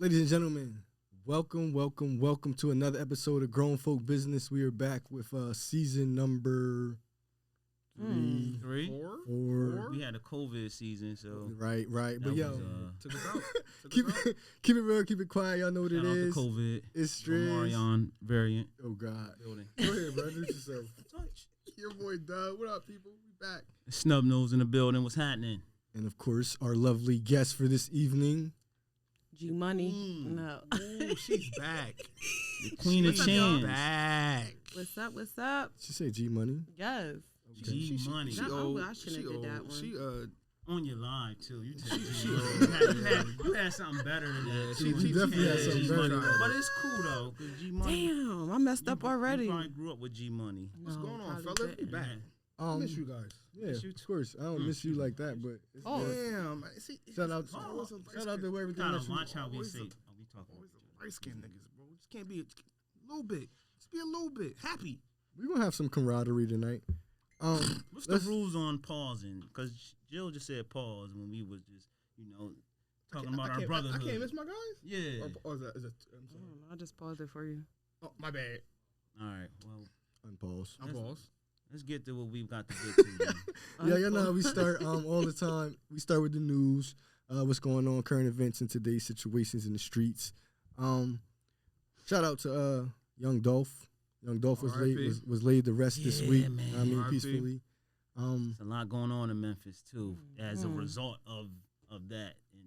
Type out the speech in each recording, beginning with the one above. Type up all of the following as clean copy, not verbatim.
Ladies and gentlemen, welcome to another episode of Grown Folk Business. We are back with season number three, four. We had a COVID season, so right. But yo, took us out. keep it real, keep it quiet. Y'all know what shout it out is. to COVID. It's stress. Marion variant. Oh God. Building. Go ahead, bro. Do yourself. Your boy Doug. What up, people? We back. Snub nose in the building. What's happening? And of course, our lovely guest for this evening. G Money. No. Ooh, she's back. The Queen of Chins. Back. What's up? She said G Money. Yes. G Money. I shouldn't have did that one. She on your live too. You said She you had something better than that. She definitely had something better. But it's cool though, cause G Money. Damn, I messed up already. You probably grew up with G Money. What's going on, probably fella? We didn't. back. I miss you guys. Yeah, of course. I don't miss you like that, but it's good. Damn. See, Shout out to where everything Gotta that you watch how we say. We talking. Always the light skinned niggas, bro. Just can't be a little bit. Just be a little bit happy. We're gonna have some camaraderie tonight. What's the rules on pausing? Because Jill just said pause when we was just, talking about our brotherhood. I can't miss my guys? Yeah. Or is that, I'm sorry. I just paused it for you. Oh, my bad. All right. Well, Unpause. I'm boss. let's get to what we've got to get to. Then. Yeah, you know how we start all the time. We start with the news, what's going on, current events, and today's situations in the streets. Shout out to Young Dolph. Young Dolph was laid to rest this week. Man. I mean, R.I.P. peacefully. There's a lot going on in Memphis too, as a result of that, and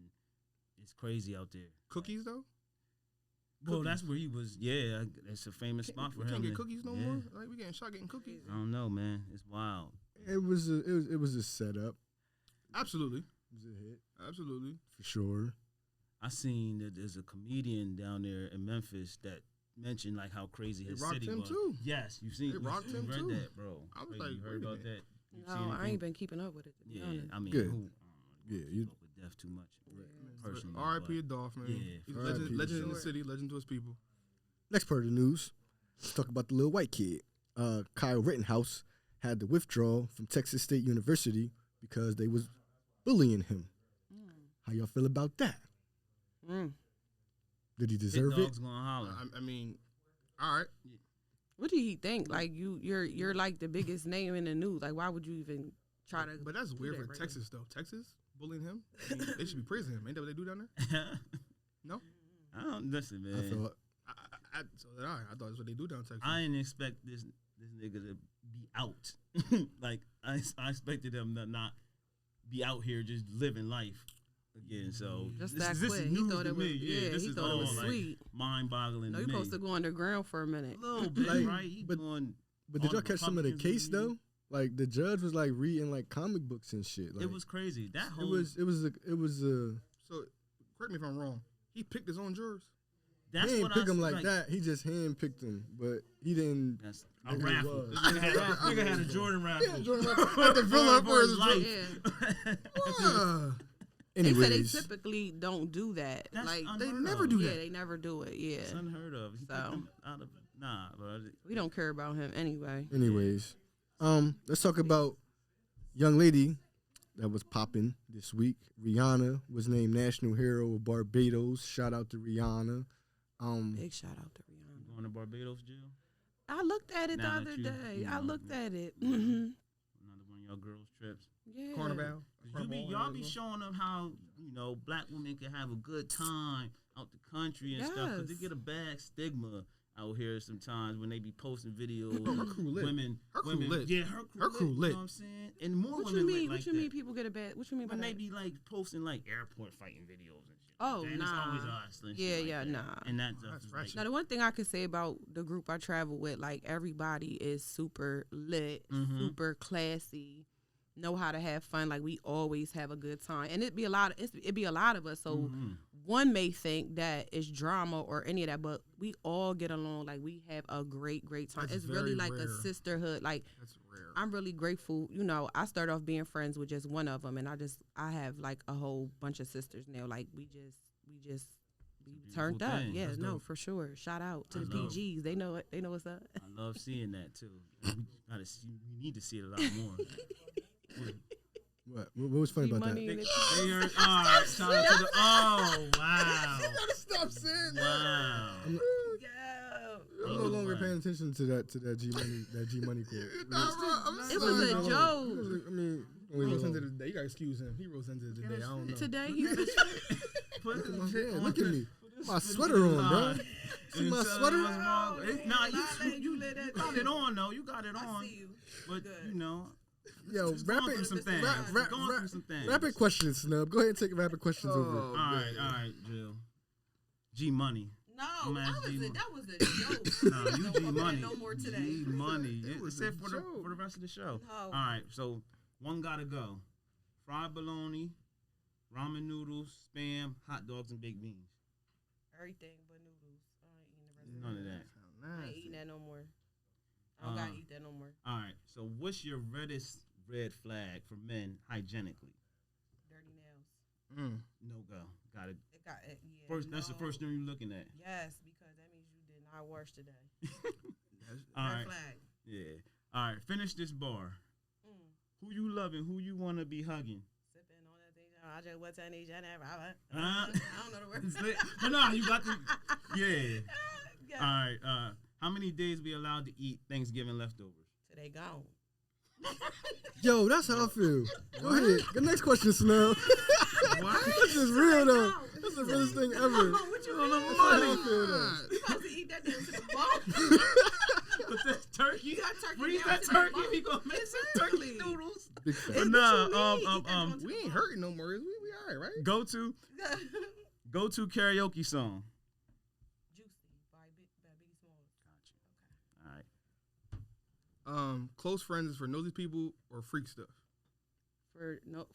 it's crazy out there. Cookies, though? Well, that's where he was. Yeah, it's a famous spot for we him. can't get cookies no more? Like, we getting shot getting cookies? I don't know, man. It's wild. It was a setup. Absolutely. It was a hit Absolutely. for sure. I seen that there's a comedian down there in Memphis that mentioned like how crazy his rocked city him was. too. Yes, you've seen. They rocked you him read too. that, bro. I was Crazy. like, You heard wait a about minute. that? You No, seen I anything? ain't been keeping up with it. To be Yeah, honest. I mean, Good. who? Yeah, keep you. up with death too much. Personally, R.I.P. but- Dolph, man. Yeah, He's for a R.I.P. legend in the Sure. city, legend to his people. Next part of the news. Let's talk about the little white kid. Kyle Rittenhouse had to withdraw from Texas State University because they was bullying him. How y'all feel about that? Did he Big deserve it? dog's gonna holler. I mean, all right. What do he think? Like you're like the biggest name in the news. Like why would you even try to? But that's weird that for right Texas, though. Texas bullying him? I mean, they should be praising him. Ain't that what they do down there? No? I don't listen, man. I thought So did I. I thought that's what they do down in Texas. I didn't expect this nigga to be out. Like I expected him to not be out here just living life again. So Just this, that this quick. is He news thought to it was. me. Yeah, this he is thought it all was like sweet. mind-boggling No, to you're me. supposed to go underground for a minute. A little bit, Like, right? He but- doing. But did all y'all the catch some of the Republicans case in the though? Like the judge was like reading like comic books and shit. Like, It was crazy. That It whole. was a. So, correct me if I'm wrong. He picked his own jurors. That's He didn't what pick I him like that. He just handpicked them, but he didn't. That's a Nigga raffle. was. Nigga had a Jordan raffle. Yeah, Jordan Raffle. At the Villa up where his it's life. They say they Anyways, typically don't do that. That's Like unheard they of. never do yeah, that. they never do it. Yeah, It's unheard of. He picked So. him out of bro. we don't care about him anyway. let's talk about young lady that was popping this week. Rihanna was named National Hero of Barbados. Shout out to Rihanna. Big shout out to Rihanna. Going to Barbados, Jill? I looked at it Now the that other you- day. you I know, looked at it. Another one of y'all girls' trips. Yeah. Carnival. Y'all be showing them how, black women can have a good time out the country and stuff. Because they Yes. get a bad stigma out here sometimes when they be posting videos. Bro, her crew lit. Her crew lit. Yeah, her crew lit. lit. You know what I'm saying? And more What women you mean? lit like What you that. mean? People get a bad. What you mean by When that? they be like posting like airport fighting videos and shit. Oh, and nah. It's always us. and shit Yeah, like yeah, that. nah. And that That's stuff is ratchet. Now, the one thing I could say about the group I travel with, like everybody is super lit, Mhm. super classy, know how to have fun. Like we always have a good time, and it'd be a lot of us. So Mhm. one may think that it's drama or any of that, but we all get along. Like we have a great time. That's It's really very like rare. a sisterhood. Like That's rare. I'm really grateful. I started off being friends with just one of them, and I have like a whole bunch of sisters now. Like we turned up. thing. Yeah, That's no, dope. for sure. Shout out to the That's dope. PGs. They know it. They know what's up. I love seeing that too. We need to see it a lot more. What was funny about G-Money that? and They heard. All right, shout out to the. Oh wow! gotta stop saying that. Wow. I'm no longer paying attention to that G Money quote. It was a joke. I mean, He rose into the day. You gotta excuse him. He rose into the day. I don't know. Today he was Put the Man, look at me. My sweater on, bro. See my sweater? Nah, you let that got it on though. You got it I on. see you. But you know, Yo, just going through some things. Going through some things. rapid questions, Snub. Go ahead and take rapid questions over. All right, Jill. G Money. No, that was a joke. No, you G Money. No more today. G Money. It's it for joke. the rest of the show. No. All right, so one gotta go. Fried bologna, ramen noodles, spam, hot dogs, and baked beans. Everything but noodles. I ain't eating the rest None of of it. that. I ain't eating that no more. I don't gotta eat that no more. All right, so what's your reddest red flag for men hygienically? Dirty nails. No go. Got it. It got it. Yeah. First, that's the first thing you're looking at. Yes, because that means you did not wash today. All Red right. flag. Yeah. All right. Finish this bar. Who you loving? Who you want to be hugging? Sipping on that thing. I just what's on each other. Huh? I don't know the words. But no, you got to. Yeah. Yeah. All right. How many days we allowed to eat Thanksgiving leftovers? Today gone. Yo, that's how I feel. Go ahead. The next question, Snub. This is real though. This is the realest thing ever. What you That's mean? how I feel though. You supposed to eat that damn to the bone. But that turkey. You got turkey. Freeze down that to the turkey. bone. We gonna make some turkey noodles. Big fat. But What no. you mean? Eat that joint to We the ain't bone. hurting no more. Is we? We all right, right? Go to karaoke song. Juicy by Biggie Smalls. All right. Close friends is for nosy people or freak stuff.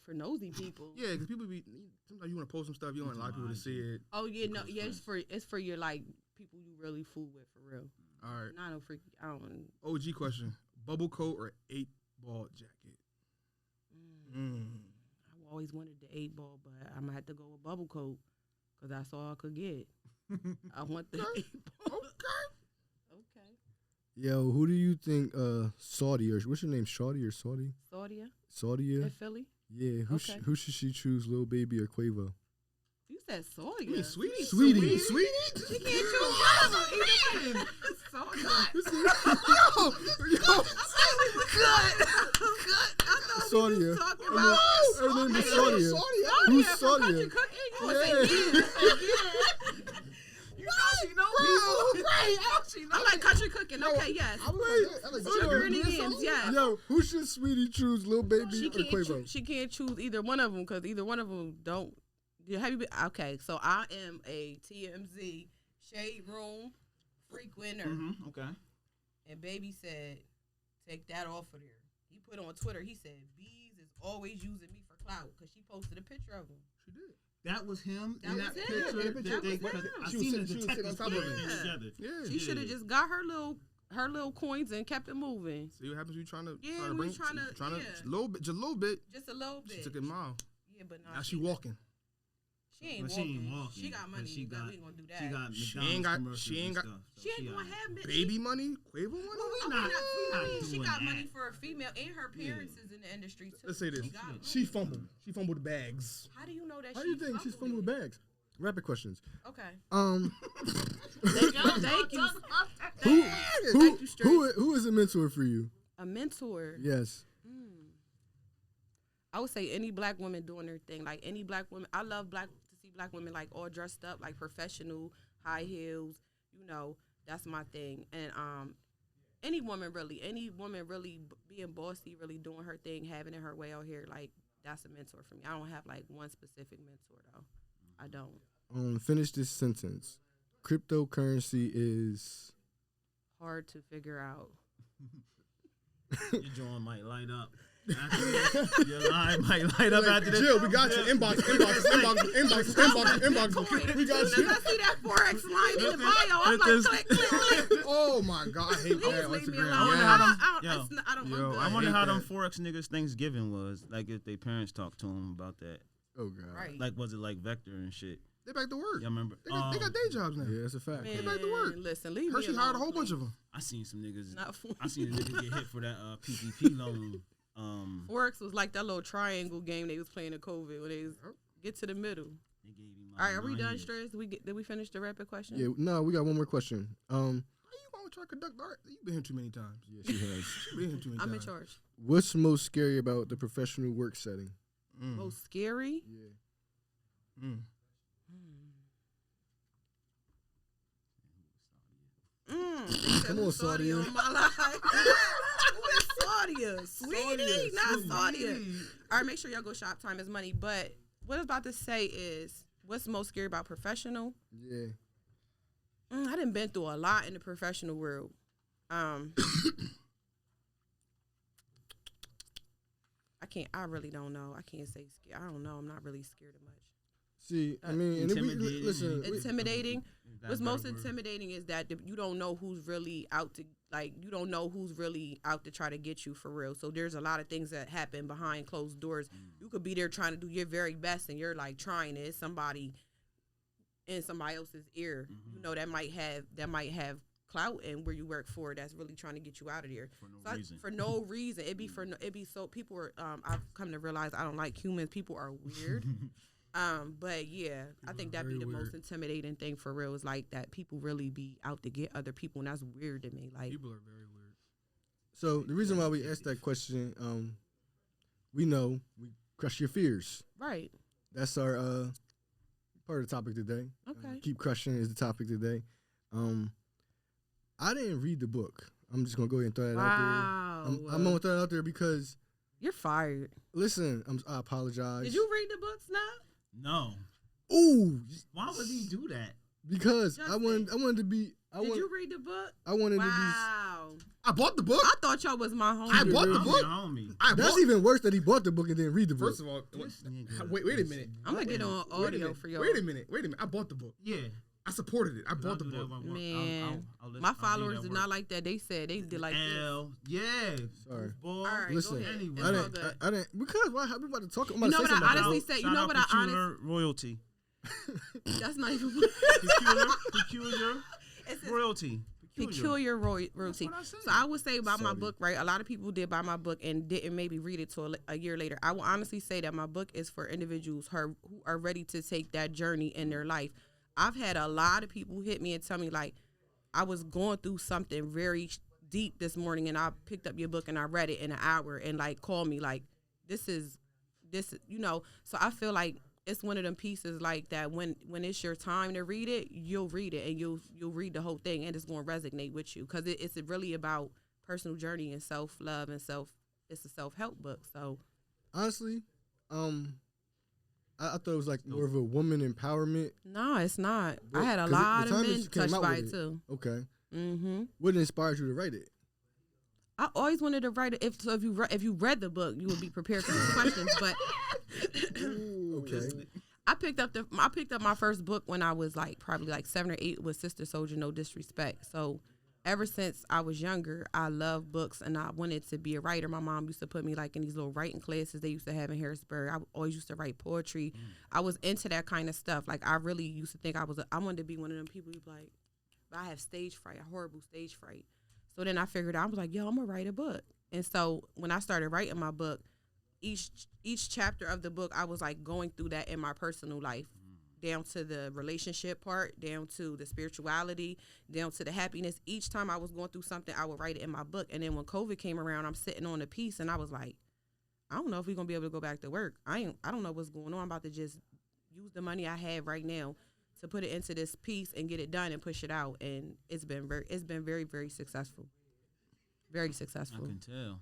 For nosy people. Yeah, because people be sometimes you want to post some stuff, you don't want a lot of people to see it. Oh yeah, no, yeah, it's for your like people you really fool with for real. All right. Not no freaky. I don't. OG question: bubble coat or 8-ball jacket? I always wanted the 8-ball, but I'm gonna have to go with bubble coat because that's all I could get. I want the 8-ball. Okay. Yo, who do you think Saudi or what's your name? Shawty or Saudi? Saudia Saudia? in Philly. Yeah. Okay. Who should she choose, Lil Baby or Quavo? You said Saudia. You mean sweetie? Sweetie. She can't choose one of them. Either way. Saudia. Talking about Her name is Saudia. Who's Saudia? I like country cooking. Okay, yes. Sugar and yams, yes. Yo, who should Sweetie choose, Lil Baby She or can't, Quavo? she can't choose either one of them because either one of them don't. Have you been, okay, so I am a TMZ Shade Room frequenter. Okay. And Baby said, take that off of there. He put on Twitter, he said, Bees is always using me for clout because she posted a picture of him. She did. That was him That in was that him. picture. That was him. I She was seen sitting- the she was sitting on detectives top of put it. everything together. Yeah. She should have just got her little coins and kept it moving. See what happens when you trying to Yeah, try to we bring tryna- trying to yeah. just a little bit. Just a little bit. She took it mild. Yeah, but Now she walking. She ain't But she ain't walking. walking, She got but money. she got- we ain't gonna do that. She got She McDonald's ain't got- commercials she ain't and got- stuff, so She ain't all gonna right. have Baby money, Quavo money. She doing got that. money for a female, and her parents is in the industry too. Let's say this. She got money. She fumbled. She fumbled the bags. How do you know that? How do you think she's fumbled with bags? Rapid questions. Okay. Thank you. Who is a mentor for you? A mentor. Yes. I would say any black woman doing her thing. Like any black woman. I love to see black women like all dressed up, like professional, high heels. You know, that's my thing. And any woman really being bossy, really doing her thing, having it her way out here, like that's a mentor for me. I don't have like one specific mentor though. I don't. Finish this sentence. Cryptocurrency is Hard to figure out. Your joint might light up. Your line might light up after this. Jill, we got you. Inbox. We got As you. soon as I see that Forex line in the bio, I'm like, click. Oh my God, I hate Please that on leave me Instagram. alone. Yeah. I don't Yo, look I good. wonder hate how them that. Forex niggas Thanksgiving was. Like if their parents talked to them about that. oh god. Right. Like was it like Vector and shit? They back to work. Y'all remember? They got day jobs now. Yeah, that's a fact. Man, back to work. Listen, leave Hershey me alone. hired a whole bunch of them. I seen some niggas. Not for I seen a nigga get hit for that PPP loan. Forex was like that little triangle game they was playing in COVID where they was get to the middle. They gave me All right, are we 9 done, years. Stress? Did we finish the rapid question? Yeah, no, we got one more question. How you gonna try to conduct art? You've been here too many times. Yeah, she has. You've been here too many I'm in times. charge. What's most scary about the professional work setting? Most scary? Yeah. Come on, Saudia. Who is Saudia? Sweetie, not Saudia. All right, make sure y'all go shop. Time is money. But what I was about to say is, what's most scary about professional? Yeah. I done been through a lot in the professional world. I really don't know. I can't say scared. I don't know. I'm not really scared of much. See, I mean, and if we, Intimidating. listen, Intimidating. That's What's most better word. intimidating is that you don't know who's really out to you don't know who's really out to try to get you for real. So there's a lot of things that happen behind closed doors. You could be there trying to do your very best, and you're like trying it. Somebody in somebody else's ear, you know, that might have clout and where you work for that's really trying to get you out of there for no reason. It'd be so people are. I've come to realize I don't like humans. People are weird. But yeah, I think that'd be the most intimidating thing for real is like that people really be out to get other people, and that's weird to me. Like People are very weird. so the reason why we asked that question, we know we crush your fears. right. That's our part of the topic today. Okay. Keep crushing is the topic today. I didn't read the book. I'm just gonna go ahead and throw that out there. I'm gonna throw it out there because You're fired. listen, I apologize. Did you read the books now? No. Ooh, Why would he do that? because Justin, I wanted to be. Did you read the book? I wanted Wow. I bought the book. I thought y'all was my homie. I bought the I'm book. your homie. I to be. That's bought. even worse that he bought the book and didn't read the book. First of all, This nigga. wait a minute. I'm gonna get on Wait a audio minute. for y'all. Wait a minute. I bought the book. Yeah. I supported it. I I'll bought the do that book. when I work. Man, I'll my I'll do followers that did work. not like that. They said they did like this. L. Yeah. Sorry. Goofball. All right, Listen, go ahead. anyway. It's I all didn't. good. I didn't because why? We about to talk. I'm about You know to what say I something. honestly about say? You Shout know out what I Peculiar Royalty. That's not even Peculiar It's a Royalty. peculiar royalty. That's what I said. So I would say about my Sorry. book, right? A lot of people did buy my book and didn't maybe read it till a year later. I will honestly say that my book is for individuals who are ready to take that journey in their life. I've had a lot of people hit me and tell me like I was going through something very deep this morning and I picked up your book and I read it in an hour and like called me like this is you know. So I feel like it's one of them pieces like that when it's your time to read it, you'll read it and you'll read the whole thing and it's going to resonate with you because it's really about personal journey and self-love and it's a self-help book. So Honestly, I thought it was like more of a woman empowerment. no, it's not. But- I had a 'cause lot the of time that men you came touched out by with it it. too. Okay. Mm-hmm. What inspired you to write it? I always wanted to write it. If you read the book, you would be prepared for these questions. But Okay. I picked up my first book when I was like probably like 7 or 8 with Sister Soldier, No Disrespect. So ever since I was younger, I loved books and I wanted to be a writer. My mom used to put me like in these little writing classes they used to have in Harrisburg. I always used to write poetry. I was into that kind of stuff. Like I really used to think I wanted to be one of them people who'd be like, but I have stage fright, a horrible stage fright. So then I figured I was like, yo, I'm gonna write a book. And so when I started writing my book, each chapter of the book, I was like going through that in my personal life, down to the relationship part, down to the spirituality, down to the happiness. Each time I was going through something, I would write it in my book. And then when COVID came around, I'm sitting on a piece and I was like, I don't know if we're gonna be able to go back to work. I don't know what's going on. I'm about to just use the money I have right now to put it into this piece and get it done and push it out. And it's been very, very successful. Very I successful. can tell.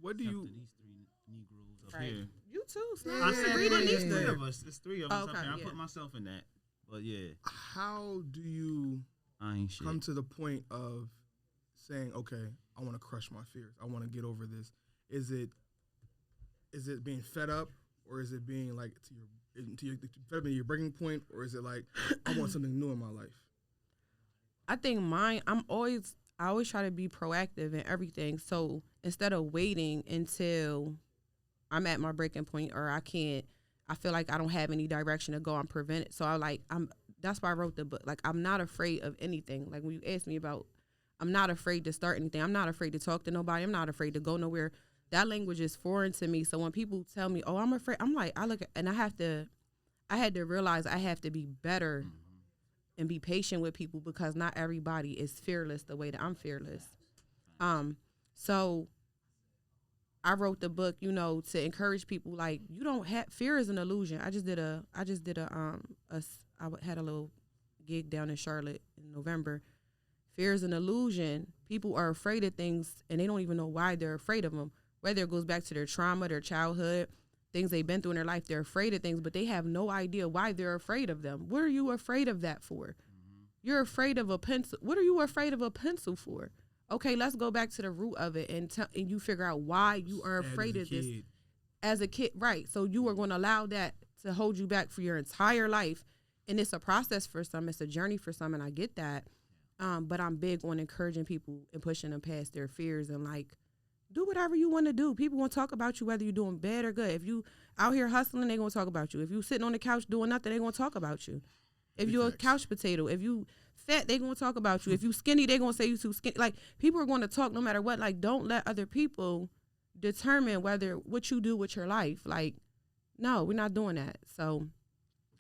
What do Except you? for these 3 Negroes up Right. here. You too, Snap. I said Read three. it. It's 3 of us. It's 3 of us. Okay, up here. I yeah. put myself in that. But yeah, How do you I ain't shit. come to the point of saying, okay, I want to crush my fears. I want to get over this. Is it being fed up, or is it being like fed up to your breaking point, or is it like I want something new in my life? I think I always try to be proactive in everything. So instead of waiting until I'm at my breaking point or I feel like I don't have any direction to go, I'm prevented. So that's why I wrote the book. Like, I'm not afraid of anything. Like when you asked me about, I'm not afraid to start anything. I'm not afraid to talk to nobody. I'm not afraid to go nowhere. that language is foreign to me. So when people tell me, "Oh, I'm afraid," I'm like, I look at, and I had to realize I have to be better and be patient with people because not everybody is fearless the way that I'm fearless. So I wrote the book, to encourage people. Like, you don't have, fear is an illusion. I had a little gig down in Charlotte in November. Fear is an illusion. People are afraid of things and they don't even know why they're afraid of them. Whether it goes back to their trauma, their childhood, things they've been through in their life, they're afraid of things, but they have no idea why they're afraid of them. What are you afraid of that for? You're afraid of a pencil. What are you afraid of a pencil for? Okay, let's go back to the root of it and you figure out why you are afraid of this as a kid. Right. So you are going to allow that to hold you back for your entire life. And it's a process for some. It's a journey for some. And I get that. But I'm big on encouraging people and pushing them past their fears and like, do whatever you want to do. People want to talk about you whether you're doing bad or good. If you out here hustling, they're going to talk about you. If you sitting on the couch doing nothing, they're going to talk about you. If you're a couch potato, if you fat, they're going to talk about you. If you skinny, they're going to say you too skinny. Like, people are going to talk no matter what. Like, don't let other people determine what you do with your life. Like, no, we're not doing that. So,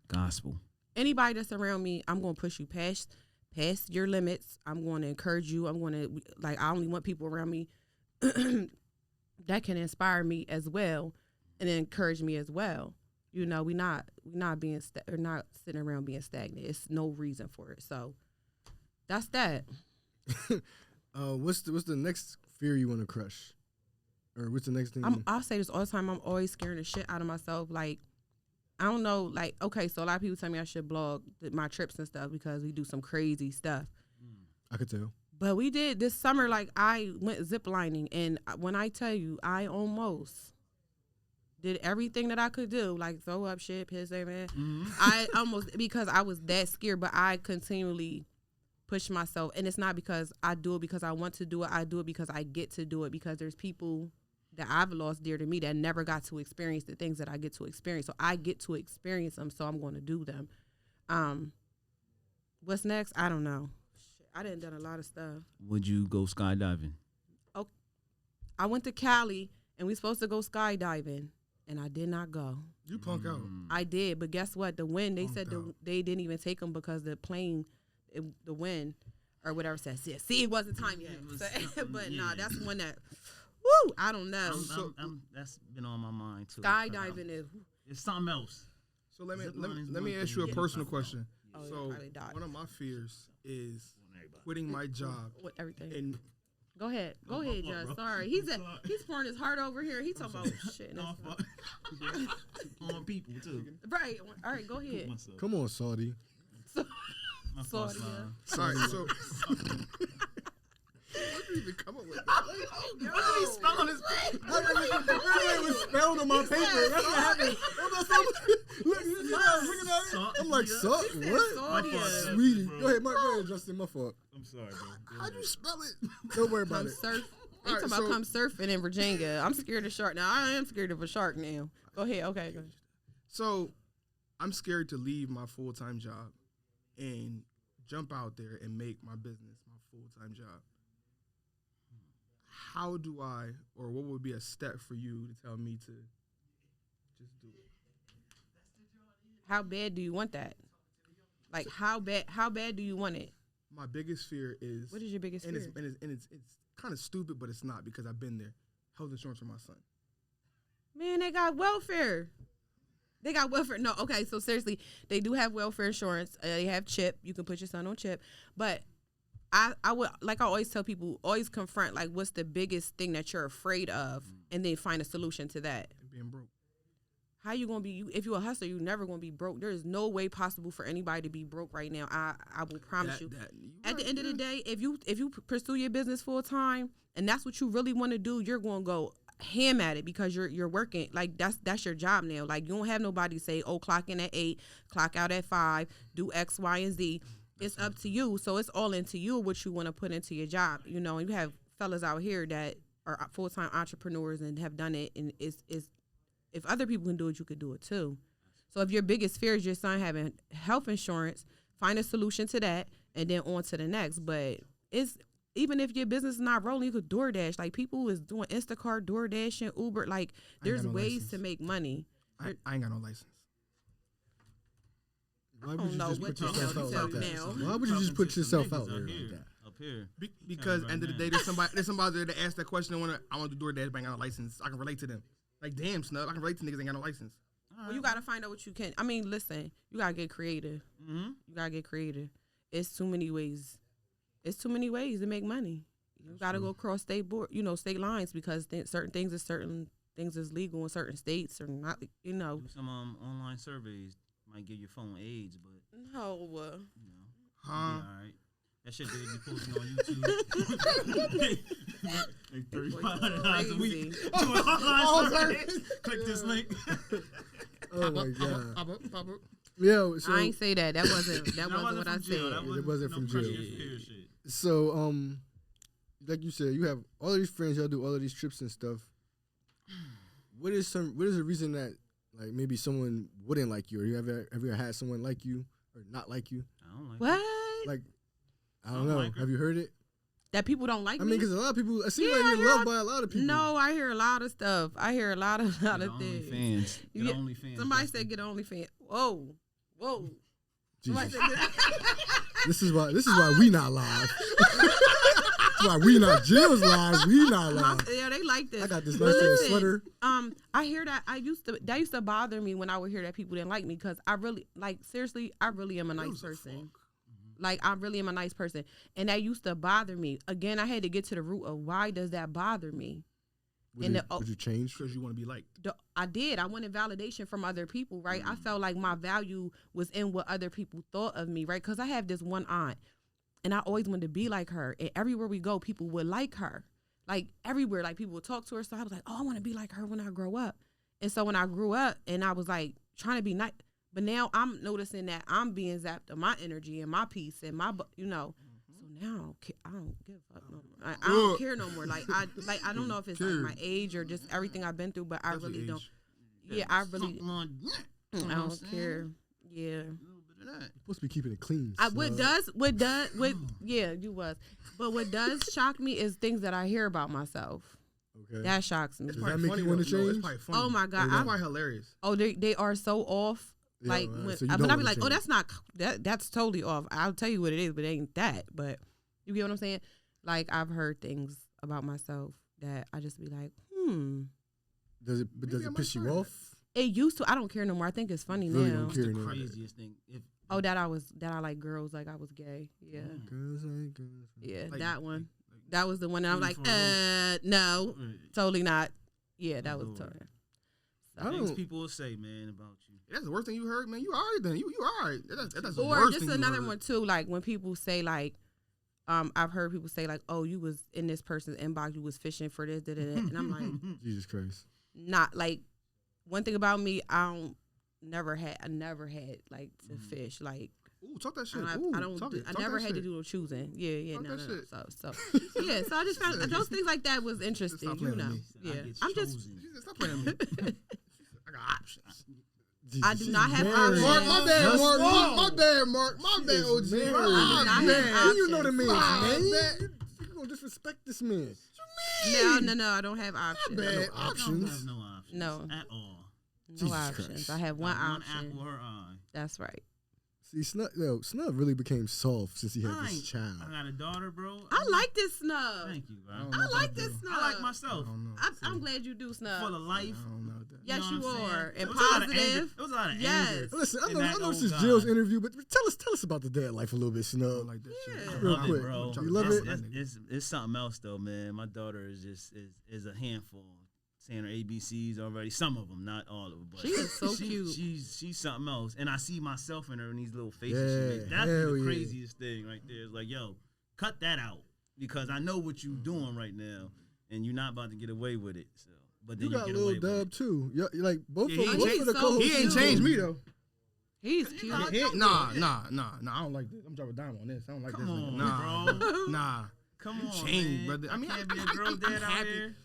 gospel. Anybody that's around me, I'm going to push you past your limits. I'm going to encourage you. I'm going to, like, I only want people around me that can inspire me as well and encourage me as well. We're not sitting around being stagnant. It's no reason for it. So that's that. What's the next fear you want to crush? Or what's the next thing? I'll say this all the time. I'm always scaring the shit out of myself. Like, I don't know. Like, okay, so a lot of people tell me I should blog my trips and stuff because we do some crazy stuff. I could tell. But we did this summer, like, I went ziplining, and when I tell you, I almost did everything that I could do, like throw up shit, piss, man. I almost, because I was that scared, but I continually push myself. And it's not because I do it because I want to do it. I do it because I get to do it, because there's people that I've lost dear to me that never got to experience the things that I get to experience. So I get to experience them, so I'm going to do them. What's next? I don't know. I done a lot of stuff. Would you go skydiving? Oh, I went to Cali, and we supposed to go skydiving, and I did not go. You punk out. I did, but guess what? The wind, they said they didn't even take them because the plane, the wind, or whatever said. See, it wasn't time yet. But nah, that's one that, woo, I don't know. That's been on my mind, too. Skydiving is... It's something else. So let me ask you a personal question. Oh, so one of my fears is quitting my job. With everything. And go ahead, John. Sorry, he's pouring his heart over here. He's talking about shit. On people too. Right. All right. Go ahead. Come on, Saudi. Saudi. Sorry. So. What did you even come up with that? What did he spell on his paper? It was spelled on my paper. That's what happened. I'm like, what? Sweetie. Go ahead, Justin. My fault. I'm sorry, bro. How'd you spell it? Don't worry about it. They talking about come surfing in Virginia. I'm scared of shark now. I am scared of a shark now. Go ahead. Okay. Go ahead. So, I'm scared to leave my full-time job and jump out there and make my business my full-time job. How do I, or what would be a step for you to tell me to just do it? How bad do you want that? Like, how bad do you want it? My biggest fear is... What is your biggest fear? It's kind of stupid, but it's not, because I've been there. Health insurance for my son. Man, they got welfare. No, okay, so seriously, they do have welfare insurance. They have CHIP. You can put your son on CHIP. But I would, like I always tell people, always confront, like, what's the biggest thing that you're afraid of, and then find a solution to that. And being broke. How you going to be, if you're a hustler, you're never going to be broke. There is no way possible for anybody to be broke right now. I will promise you. At the end of the day, if you pursue your business full time, and that's what you really want to do, you're going to go ham at it, because you're working. Like, that's your job now. Like, you don't have nobody say, oh, clock in at 8, clock out at 5, do X, Y, and Z. It's up to you. So it's all into you what you want to put into your job. You know, and you have fellas out here that are full-time entrepreneurs and have done it, and it's if other people can do it, you could do it too. So if your biggest fear is your son having health insurance, find a solution to that, and then on to the next. But it's even if your business is not rolling, you could DoorDash. Like people is doing Instacart, DoorDash, and Uber. Like there's ways to make money. I ain't got no license. Why would you just put yourself out like that? Now. Why would you just put yourself out there like that? Up here. Because end of the day, there's somebody there to ask that question. I want to do DoorDash, but I ain't got no license. I can relate to them. Like, damn, Snub, I can relate to niggas ain't got no license. Well, you gotta find out what you can. I mean, listen, you gotta get creative. Mm-hmm. You gotta get creative. It's too many ways. It's too many ways to make money. You gotta go across state state lines because certain things is legal in certain states or not. You know, Do some online surveys might give your phone AIDS, but no. you know, all right. That shit they be posting on YouTube. Like $3,500 a week. Doing online surveys. Click this link. Oh my god. Pop up. Yo, so I ain't say that. That wasn't what I said. It wasn't from jail. Shit. So like you said, you have all of these friends. Y'all do all of these trips and stuff. What is the reason that like maybe someone wouldn't like you, or you ever had someone like you or not like you? I don't like What? Like I don't know. like her. Have you heard it? That people don't like I me? mean, because a lot of people, it seems Yeah, like I you're hear loved by a lot of people. No, I hear a lot of stuff. I hear a lot of Get things. OnlyFans. Get Yeah, OnlyFans. Somebody said get OnlyFans. Whoa. Somebody Jesus. said get This is why we not live. That's why we not Jill's live. We not live. Yeah, they like this. I got this But nice ass listen, sweater. I hear that. That used to bother me when I would hear that people didn't like me because I really, like, seriously, I really am a nice person. Like, I really am a nice person. And that used to bother me. Again, I had to get to the root of why does that bother me? Would you change? Because you want to be liked. I did. I wanted validation from other people, right? I felt like my value was in what other people thought of me, right? Because I have this one aunt, and I always wanted to be like her. And everywhere we go, people would like her. Like, everywhere. Like, people would talk to her. So I was like, oh, I want to be like her when I grow up. And so when I grew up, and I was, like, trying to be nice. But now I'm noticing that I'm being zapped of my energy and my peace and my, So now I don't give up no more. I don't care no more. Like I don't know if it's like my age or just everything I've been through, but I really don't. Yeah, I really. I don't care. Yeah. You're supposed to be keeping it clean. Yeah, you was. But what does shock me is things that I hear about myself. Okay. That shocks me. Does that make you want to change? It's probably funny. Oh my God. It's probably hilarious. Oh, they are so off. Yeah, Like so when I be like, oh, that's totally off. I'll tell you what it is, but it ain't that. But you get what I'm saying? Like I've heard things about myself that I just be like, Does it piss you off? It used to. I don't care no more. I think it's funny Really now. don't care The anymore. craziest thing. That I like girls, like I was gay. Yeah. Girls like girls. Yeah, Like- that one. That was the one that I'm like, Uniform no, totally not. Yeah, that was Lord. totally. Things people will say, man, about you. That's the worst thing you heard, man. You all right then. You all right. That's the Or worst just thing you another heard. one too, like when people say like, I've heard people say like, oh, you was in this person's inbox, you was fishing for this, and I'm like, Jesus Christ. not like. One thing about me, I never had like to fish. Like Ooh, talk that shit. I never had to do no choosing. Yeah, Talk no. that shit. So yeah, so I just found those things like that was interesting. Stop You playing know, with yeah. I get I'm just. chosen. Jesus, stop playing with me. I got options. I do not have married. options. Mark, my bad, That's Mark. wrong. My bad, Mark. My bad, OG. Married. My I bad. do not have You know the options. man's My name. bad. You gonna disrespect this man? No, I don't have options. bad. No I don't options. have no options. No. At all. No Jesus options. Christ. I have one Not option. apple her eye. That's right. See, Snub really became soft since he had this child. I got a daughter, bro. I like this snub. Thank you, bro. I I like this snub. I like myself. I don't know. I'm glad you do snub. Full of life. I don't know that. Yes, You know you what I'm saying? are. And There was a lot of anger. positive. There was a lot of Yes. anger. Listen, I in know that this old is guy. Jill's interview, but tell us about the dad life a little bit, I Snub. don't like that Yeah. shit. Real I love quick. it, bro. You love it? It's something else though, man. My daughter is just is a handful. Saying her ABCs already, some of them, not all of them. But She is so cute. She's something else, and I see myself in her in these little faces. Yeah, she makes. That's hell the yeah. craziest thing right there. It's like, yo, cut that out because I know what you doing right now, and you're not about to get away with it. So, but then You got get Lil away with Dub it. too. Yeah, like both Yeah, of he the ain't so co-hosts. He ain't cute. changed me though. He's cute. Nah. I don't like this. I'm dropping dime on this. I don't like Come this. on, Nah, bro. nah. Come You on, changed, man. brother. I mean, can't be a I'm girl dad out happy. here.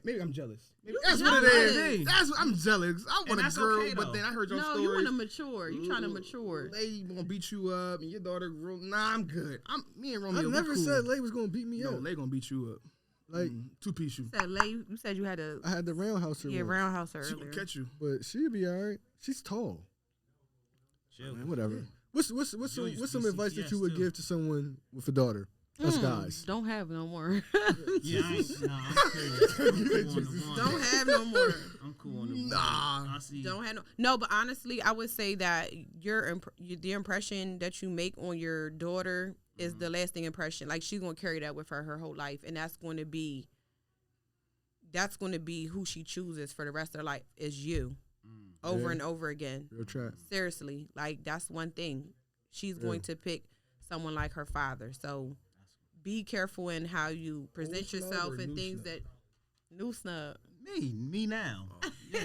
Maybe I'm jealous. Maybe You that's what it jealous. is. That's what I'm jealous. I want a that's girl, okay, but though. then I heard your No, story. you want to mature. You trying to mature. Lady gonna beat you up, and your daughter. Nah, I'm good. Me and Romeo. I we never cool. said Lay was gonna beat me No, up. Lay gonna beat you up. Like two-piece you. You said you had to. I had the roundhouse her. Yeah, once, roundhouse her She earlier. gonna catch you. but she'd be all right. She's tall. Man, whatever. What's some advice that you would give to someone with a daughter? Us guys. Don't have no more. Yeah, I'm cool. Don't have no more. I'm cool on the board. Nah. I see. Don't have no. But honestly, I would say that the impression that you make on your daughter is the lasting impression. Like she's gonna carry that with her whole life, and that's going to be who she chooses for the rest of her life is you, over and over again. Real trap. Seriously, like that's one thing. She's going to pick someone like her father. So be careful in how you present Old snub yourself or and new things snub? that new snub. Me now. Yeah.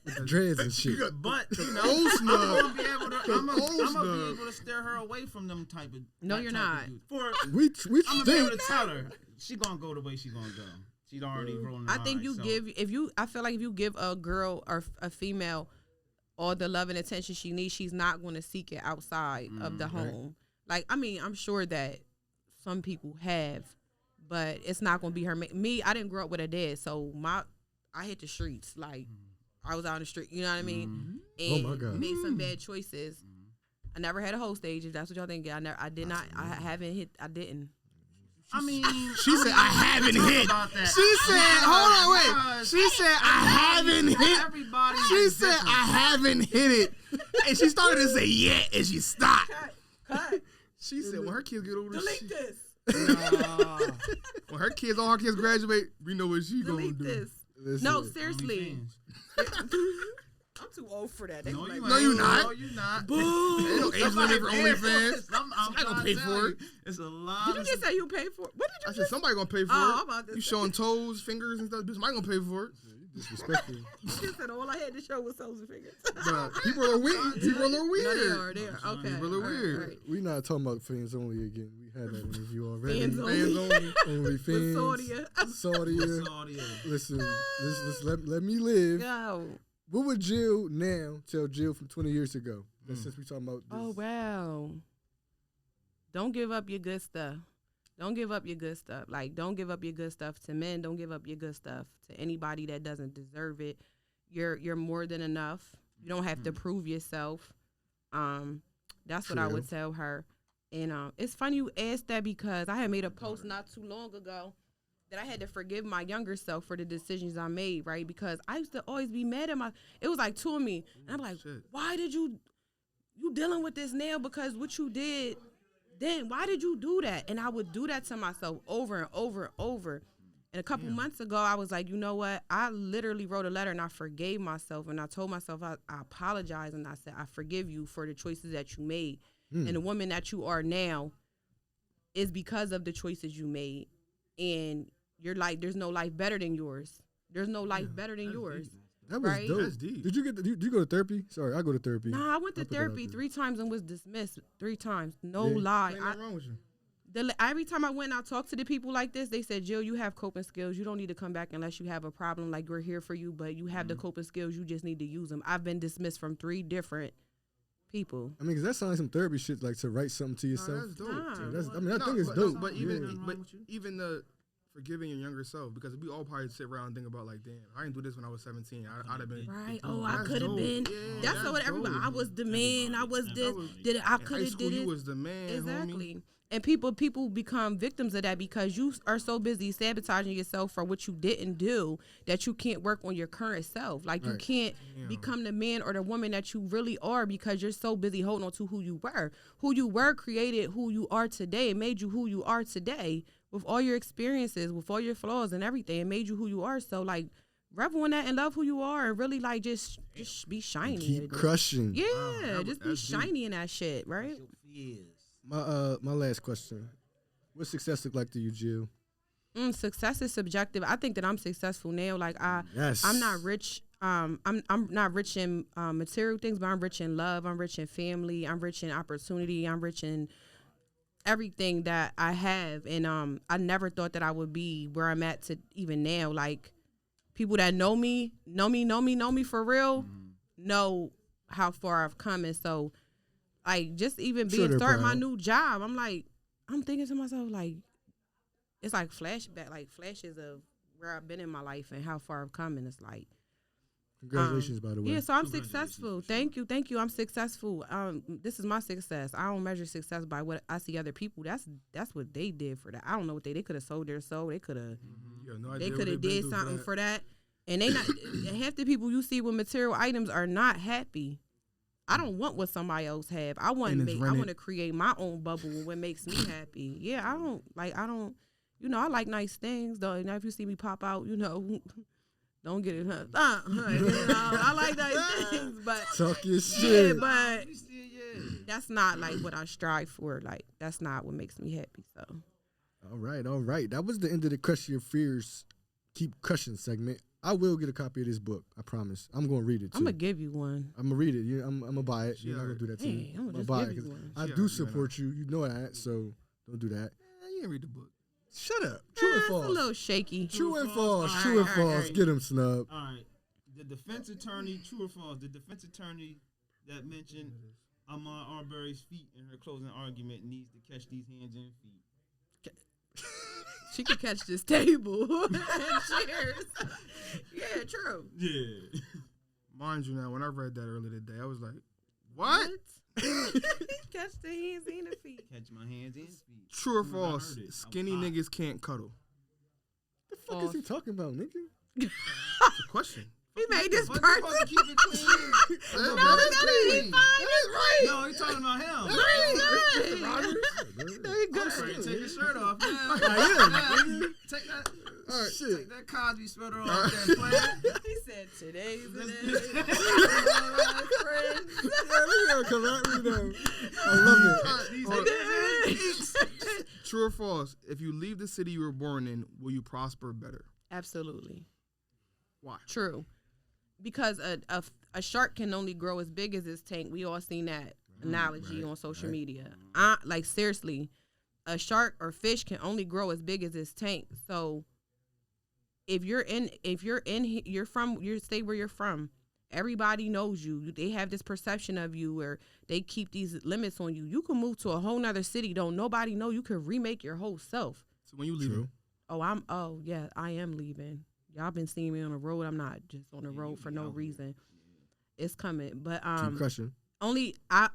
With the dreads and shit. But you know, Old I'm snub. gonna be able to. I'm gonna be snub. able to steer her away from them type of. No, that you're type not. of dude. For We I'm gonna be able think to tell her she gonna go the way she gonna go. She's already rolling. I think you I feel like if you give a girl or a female all the love and attention she needs, she's not going to seek it outside of the home. Like, I mean, I'm sure that some people have, but it's not going to be her. Me, I didn't grow up with a dad, so I hit the streets. Like, I was out in the street, you know what I mean? And Oh my God. made some bad choices. I never had a whole stage, if that's what y'all think. I didn't. I mean, She said, I haven't hit. about that. She said, hold on, wait. Because She said, I haven't hit. Everybody. She is said, different. I haven't hit it. And she started to say, yeah, and she stopped. Cut. She said, when her kids get older, Delete this. when all her kids graduate, we know what she gonna Delete do. this. Listen, No, seriously. OnlyFans. I'm too old for that. They No, be you like, No, you ain't. not. No, you not. Ain't no age limit for OnlyFans. I'm not gonna trying pay to for tell it. you, it's a lot. Did you of just say you paid for it? What did I you said, just somebody gonna pay for Oh, it. I'm about to You say. showing toes, fingers, and stuff. Bitch, somebody gonna pay for it. disrespectful. You just said all I had to show was toes and fingers. But people are weird. People are No, weird. they are. Okay. People are All right, weird. all right. We not talking about fans only again. We had that interview already. Fans only. Fans only. Only With fans. Saudia. Saudia. audio. Listen, let me live. Go. What would Jill now tell Jill from 20 years ago? Since we talking about this. Oh, wow. Don't give up your good stuff. Don't give up your good stuff. Like, don't give up your good stuff to men. Don't give up your good stuff to anybody that doesn't deserve it. You're more than enough. You don't have to prove yourself. That's what I True. would tell her. And it's funny you asked that because I had made a post not too long ago that I had to forgive my younger self for the decisions I made, right? Because I used to always be mad at it was like two of me. And I'm like, Shit. why did you dealing with this now? Because what you did then, why did you do that? And I would do that to myself over and over and over. And a couple months ago, I was like, you know what? I literally wrote a letter and I forgave myself. And I told myself I apologize. And I said, I forgive you for the choices that you made. And the woman that you are now is because of the choices you made. And your life, there's no life better than yours. There's no life better than yours. That was right? dope. That's deep. Did you go to therapy? Sorry, I go to therapy. Nah, I went to I'll put that out therapy there. 3 times and was dismissed 3 times. No Yeah. lie. Ain't nothing wrong with you. Every time I went and I talked to the people like this, they said, Jill, you have coping skills. You don't need to come back unless you have a problem. Like, we're here for you, but you have the coping skills. You just need to use them. I've been dismissed from 3 different people. I mean, 'cause that sounds like some therapy shit, like to write something to No, yourself. that's dope. Nah. I think it's but, dope. But Yeah. even the forgiving your younger self, because we all probably sit around and think about like, damn, I didn't do this when I was 17. I'd have been Right. Oh, I That's could have dope. been. Yeah, that's what that's everybody. dope. I was the man. I was this. was- Did it? I in high could have school. did You it. was the man, Exactly. homie. And people become victims of that because you are so busy sabotaging yourself for what you didn't do that you can't work on your current self. Like, you Right. can't become the man or the woman that you really are because you're so busy holding on to who you were. Who you were created who you are today. It made you who you are today with all your experiences, with all your flaws and everything. It made you who you are. So, like, revel in that and love who you are and really, like, just be shiny. Keep crushing. Yeah, just be that's deep. shiny in that shit, right? My last question. What success look like to you, Jill? Success is subjective. I think that I'm successful now. Like, Yes. I'm not rich. I'm not rich in material things, but I'm rich in love. I'm rich in family. I'm rich in opportunity. I'm rich in everything that I have. And I never thought that I would be where I'm at to even now. Like, people that know me for real, know how far I've come. And so, like, just even starting my new job, I'm thinking to myself, like, it's like flashes of where I've been in my life and how far I've come. And it's like, congratulations, by the way. Yeah, so I'm successful. Thank you. I'm successful. This is my success. I don't measure success by what I see other people. That's what they did for that. I don't know what they could have sold their soul. They could have. They could have did something for that. And they not half the people you see with material items are not happy. I don't want what somebody else have. I want to create my own bubble with what makes me happy. Yeah, I don't. I like nice things though. Now if you see me pop out, don't get it. I like nice things, but talk your shit. Yeah, but that's not like what I strive for. Like that's not what makes me happy. So. All right. That was the end of the Crush Your Fears, Keep Crushing segment. I will get a copy of this book. I promise. I'm going to read it, too. I'm going to give you one. I'm going to read it. I'm going to buy it. You're not going to do that to me. I'm going to buy give it you one. I do support you. You know that, so don't do that. You ain't read the book. Shut up. True and false. It's a little shaky. True and false. True and false. Get him, Snub. All right. The defense attorney, true or false, the defense attorney that mentioned Ahmaud Arbery's feet in her closing argument needs to catch these hands and feet. She could catch this table and chairs. Yeah, true. Yeah. Mind you, now when I read that earlier today, I was like, "What?" Catch the hands and the feet. Catch my hands and feet. True or false? Skinny niggas can't cuddle. The fuck is he talking about, nigga? It's a question. He made this person. perfect. Keep it clean. No, that's right. No, he's talking about him. Right. I'm ready to take his shirt off. Take that. All right, shit. Take that Cosby sweater off and play it. He said, today's the day. Come at me though. I love it. True or false? If you leave the city you were born in, will you prosper better? Absolutely. Why? True. Because a shark can only grow as big as its tank. We all seen that analogy on social media. Like seriously, a shark or fish can only grow as big as its tank. So if you stay where you're from, everybody knows you. They have this perception of you where they keep these limits on you. You can move to a whole nother city. Don't nobody know. You can remake your whole self. So when you leave, I am leaving. Y'all been seeing me on the road. I'm not just on the road for no reason. It's coming, but keep crushing. Only I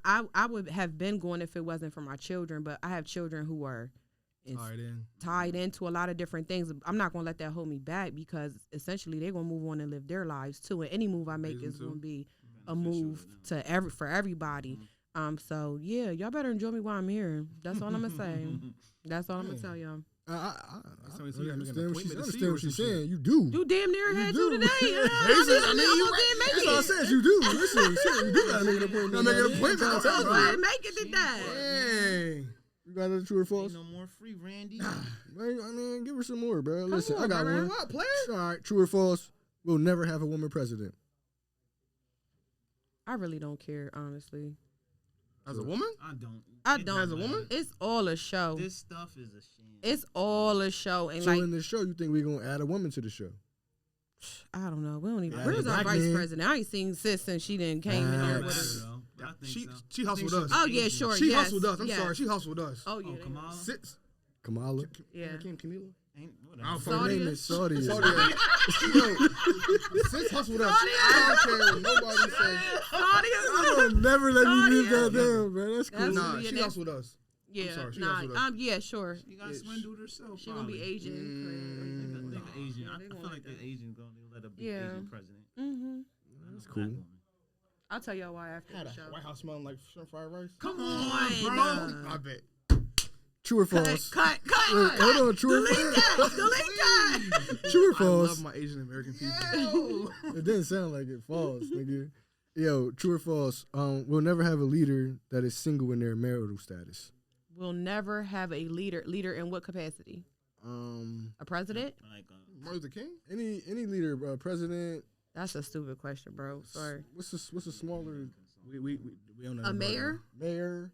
would have been going if it wasn't for my children. But I have children who are tied into a lot of different things. I'm not gonna let that hold me back because essentially they're gonna move on and live their lives too. And any move I make is gonna be a move for everybody. So yeah, y'all better enjoy me while I'm here. That's all I'm gonna say. That's all I'm gonna tell y'all. I understand what she's saying. You do. You damn near had to today. That's all I said. You do. Listen, you do gotta make an appointment. Make it today. Hey, you got another true or false? No more free, Randy. Man, give her some more, bro. Listen, I got man. one. What, player? All right, true or false? We'll never have a woman president. I really don't care, honestly. As a woman? I don't. As a woman? It's all a show. This stuff is a sham. It's all a show. And so in the show, you think we're going to add a woman to the show? I don't know. We don't even. Where's our vice president? I ain't seen sis since she didn't came in here with us. She hustled us. Oh, yeah, sure. She hustled us. I'm sorry. She hustled us. Oh, yeah. Kamala? Yeah. Kamala? Her name is Saudi. Sis hustled us. I don't care what nobody says. I will never let you leave that down, man. That's cool. Nah, she hustled us. Yeah, yeah, sure. She got swindled herself. She gonna be Asian. Asian. I feel like the Asian gonna let her be Asian president. Mm-hmm. That's cool. I'll tell y'all why after the show. White House smelling like shrimp fried rice. Come on, bro. I bet. True or false? Cut. Hold on, true or false? Delete that. True or false? I love my Asian American people. It didn't sound like it. False, nigga. Yo, true or false? We'll never have a leader that is single in their marital status. We'll never have a leader. Leader in what capacity? A president? Like Martin Luther King? Any leader, president. That's a stupid question, bro. Sorry. What's a smaller? We on that. A mayor? Mayor.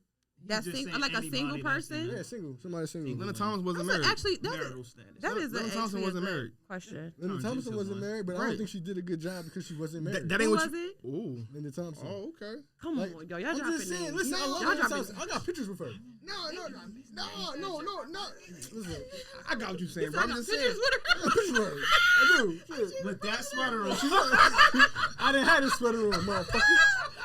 That's just saying like a single anybody that's person? in Yeah, single. Somebody single. Linda Thomas wasn't That's married. actually marital status. that is Linda Thompson wasn't married. question. Linda No, Thompson Jesus wasn't was. married, but I Right. don't think she did a good job because she wasn't married. That Who ain't was what you. it? Ooh. Linda Thompson. Oh, okay. Come Like, on, y'all I'm dropping just saying. names. Listen, I love Y'all Linda dropping. Thompson. I got pictures with her. No. Listen, I got what you're saying, bro. I'm just saying. Pictures with I her. got pictures with her. I do. Shit. With that sweater on. I didn't have this sweater on, motherfucker.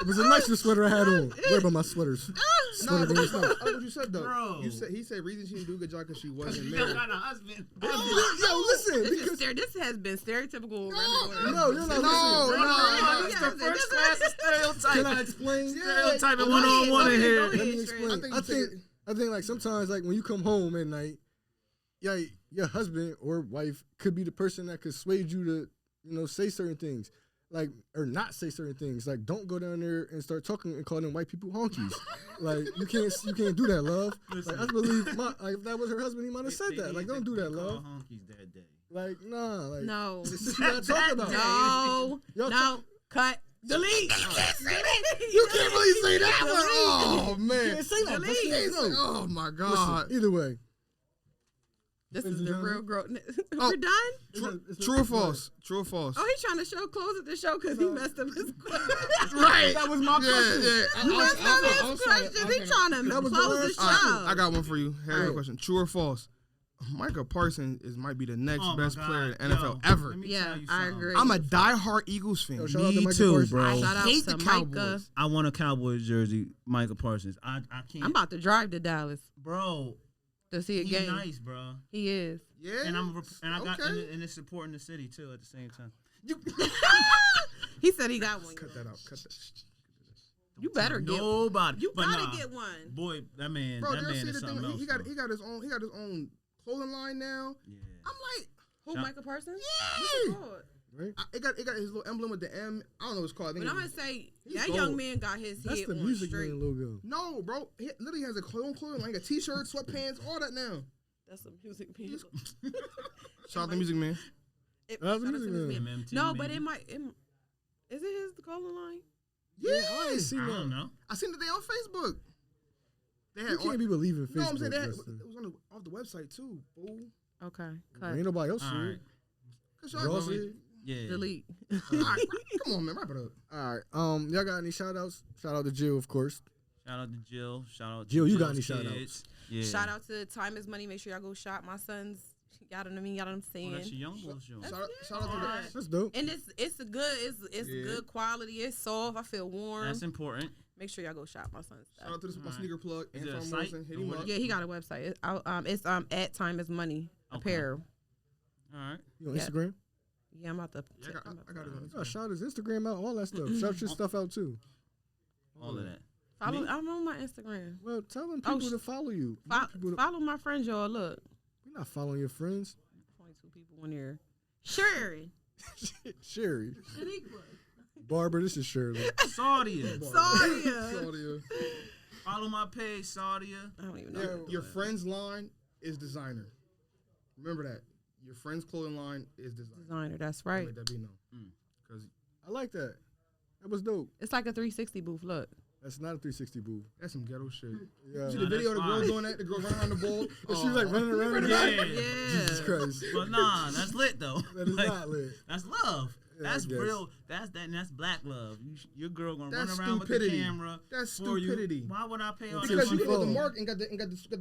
It was a nicer sweater I had on. Worry about my sweaters. No, Sweater but days, I no. like what you said though. Bro. He said reason she didn't do a good job because she wasn't You married. got a husband. Yo, listen, because This has been stereotypical. no, you're not listening. It's the first class of stereotype. Can I explain? Stereotyping one-on-one in here. Let me explain. I think like sometimes like when you come home at night, yeah, your husband or wife could be the person that could sway you to, say certain things. Like, or not say certain things. Like, don't go down there and start talking and calling white people honkies. Like, you can't do that, love. Like, I believe if that was her husband, he might have said that. Like, don't do that, love. Honkies that day. Like, nah. Like, No. this is what I talk about. No. Cut. Delete. You can't really say that one. Oh You man. can't say that. Delete. Listen, Oh my God. either way. This Ladies is and the gentlemen. real growth. Oh. We're done? True or false? True or false? Oh, he's trying to close up the show because he messed up his question. Right. That was my question. Yeah. He messed up his question. He's trying to That was the close the last show. All right, I got one for you. Here's All a right. question. True or false? Micah Parsons might be the next Oh my best God. player in the NFL Yo, ever. let me Yeah, tell you I something. agree. I'm a diehard Eagles fan. Yo, shout out to Me Michael too, Parsons. bro. Shout out hate to the Micah. Cowboys. I want a Cowboys jersey, Michael Parsons. I can't. I'm about to drive to Dallas Bro, to see a he's game. nice, bro. He is. Yeah. And I got Okay. and it's supporting the city too at the same time. He said he got one. Cut that out. Cut that. You better get one. Nobody. You but gotta nah, get one. Boy, that man. Bro, that did you man see is the something thing? else. He got bro. his own clothing line now. Yeah. I'm like, Who, Shout- Michael Parsons? Yeah. What's it called? Right? it got his little emblem with the M. I don't know what it's called. I think But I'm it's- gonna say He's that gold. young man got his That's head the on Music straight. Man logo. No, bro. He literally has a clothing line. He got t-shirts, sweatpants, all that now. That's some music people. Shout out to Music Man. It, That's shout out to music Music man. Man. MMT, No, but maybe. it might. Is it his clothing line? Yeah, I ain't seen I that. don't know. I seen the day on Facebook. They had You can't be believing No, Facebook. I'm saying they had, Justin. it was on off the website too. Fool. Okay. Ain't nobody else All see right. it. Cause y'all Y'all know see it. it? Yeah. Delete. All right, come on, man, wrap it up. All right. Y'all got any shout outs? Shout out to Jill, of course. Shout out to Jill. Shout out to Jill, you got Jill's any shout kids. Yeah. Shout out to Time is Money. Make sure y'all go shop my sons. Y'all know what I mean? Y'all know what I'm Oh, saying? that's your young boy show. Shout out to the. That's dope. And it's a good it's Yeah. good quality. It's soft. I feel warm. That's important. Make sure y'all go shop my son's Shout stuff. out to my Alright. sneaker plug. Is it a Antoine site? Wilson. Hit him Or up. Yeah, he got a website. It's at Time is Money Okay. apparel. All right. You on Yeah. Instagram? Yeah, I'm about to. Yeah, I got it on Oh, shout his Instagram out, all that stuff. Shout your stuff out too. All of that. Follow. Me? I'm on my Instagram. Well, tell them people to follow you. Follow my friends, y'all. Look, We're not following your friends. 22 people in here. Sherry. Sherry. Barbara, this is Shirley. Saudia. Sadia. Saudia. Follow my page, Saudia. I don't even know. Your friend's line is designer. Remember that. Your friend's clothing line is designer. Designer. That's right. Let that be known. Because I like that. That was dope. It's like a 360 booth. Look. That's not a 360 booth. that's some ghetto shit. Yeah. You see the video of the girl fine. doing that? The girl running around the ball. She was like running around. Yeah. Jesus Christ. But nah, that's lit though. That is Like, not lit. That's love. Yeah, That's I guess. real. That's black love. Your girl gonna That's run around stupidity. with the camera. That's for you. stupidity. Why would I pay all Because Because that you she money? go to the phone. mark and got the 360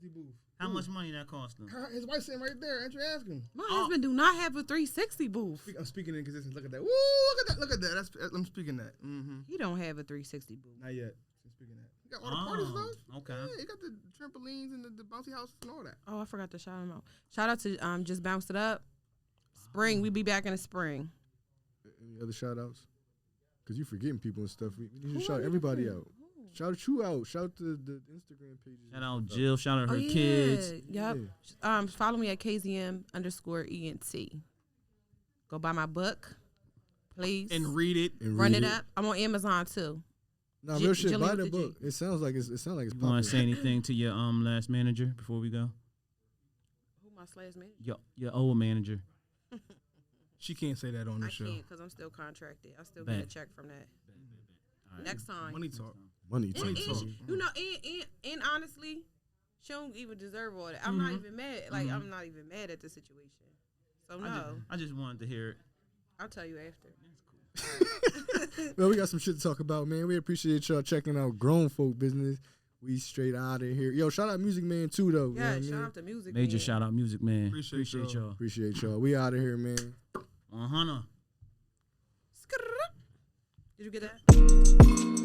booth. How much money that cost them? His wife sitting right there. Andrew ask him. My husband do not have a 360 booth. I'm speaking in existence. Look at that. Woo! Look at that. Look at that. I'm speaking that. Mm-hmm. He don't have a 360 booth. Not yet. I'm speaking that. He got all the party stuff. Okay. Yeah, he got the trampolines and the bouncy houses and all that. Oh, I forgot to shout him out. Shout out to Just Bounce It Up. Spring. We be back in the spring. Any other shout outs? Because you forgetting people and stuff. We need to Who shout are you everybody forgetting? out. Shout you out. Shout the Instagram pages. Shout out Jill. Shout out her yeah. kids. Yep. Follow me at KZM_ENT. Go buy my book, please. And read it. And Run read it up. I'm on Amazon too. Nah, real shit. Gillian Buy with the the book. It sounds like it's You want popular. to say anything to your last manager before we go? Who my slash manager? Your old manager. She can't say that on the I show. can't because I'm still contracted. I still get a Bet. check from that. All right. Next time. Money talk. Money talk. You know, and honestly, she don't even deserve all that. I'm not even mad. Like, I'm not even mad at the situation. So, no. I just wanted to hear it. I'll tell you after. Well, we got some shit to talk about, man. We appreciate y'all checking out Grown Folk Business. We straight out of here. Yo, shout out Music Man, too, though. Yeah, shout out to Music Major Man. shout out Music Man. Appreciate y'all. Appreciate y'all. We out of here, man. 100. Did you get that?